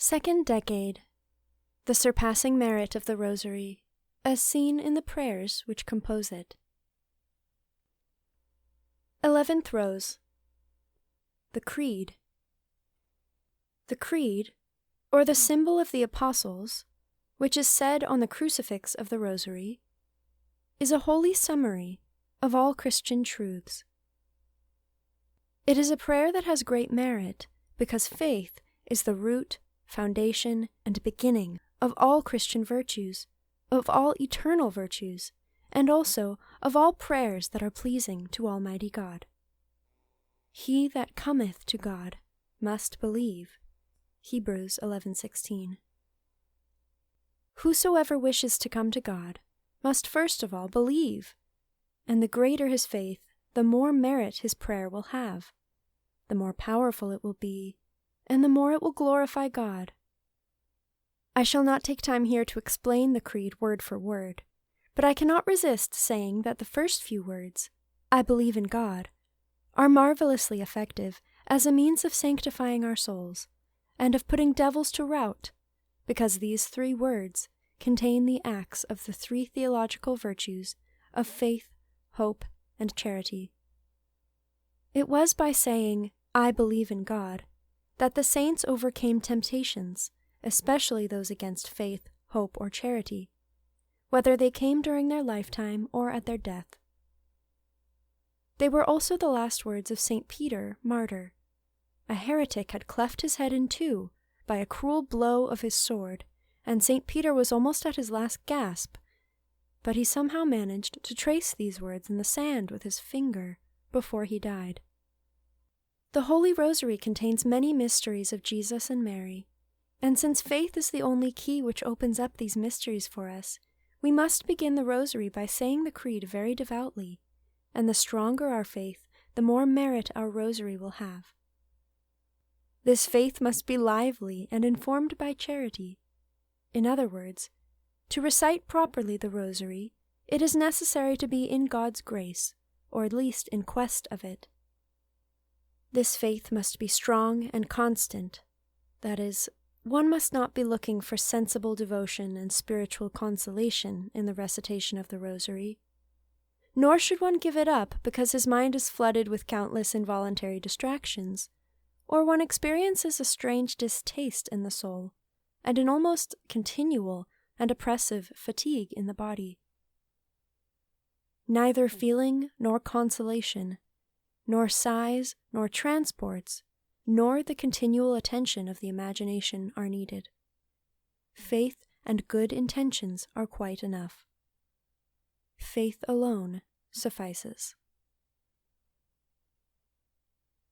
Second Decade. The surpassing merit of the Rosary, as seen in the prayers which compose it. 11th Rose. The Creed. The Creed, or the symbol of the Apostles, which is said on the crucifix of the Rosary, is a holy summary of all Christian truths. It is a prayer that has great merit because faith is the root, foundation, and beginning of all Christian virtues, of all eternal virtues, and also of all prayers that are pleasing to Almighty God. He that cometh to God must believe. Hebrews 11:16. Whosoever wishes to come to God must first of all believe, and the greater his faith, the more merit his prayer will have, the more powerful it will be, and the more it will glorify God. I shall not take time here to explain the Creed word for word, but I cannot resist saying that the first few words, I believe in God, are marvelously effective as a means of sanctifying our souls and of putting devils to rout, because these three words contain the acts of the three theological virtues of faith, hope, and charity. It was by saying, I believe in God, that the saints overcame temptations, especially those against faith, hope, or charity, whether they came during their lifetime or at their death. They were also the last words of St. Peter, martyr. A heretic had cleft his head in two by a cruel blow of his sword, and St. Peter was almost at his last gasp, but he somehow managed to trace these words in the sand with his finger before he died. The Holy Rosary contains many mysteries of Jesus and Mary, and since faith is the only key which opens up these mysteries for us, we must begin the Rosary by saying the Creed very devoutly, and the stronger our faith, the more merit our Rosary will have. This faith must be lively and informed by charity. In other words, to recite properly the Rosary, it is necessary to be in God's grace, or at least in quest of it. This faith must be strong and constant. That is, one must not be looking for sensible devotion and spiritual consolation in the recitation of the Rosary, nor should one give it up because his mind is flooded with countless involuntary distractions, or one experiences a strange distaste in the soul, and an almost continual and oppressive fatigue in the body. Neither feeling nor consolation, nor sighs nor transports, nor the continual attention of the imagination are needed. Faith and good intentions are quite enough. Faith alone suffices.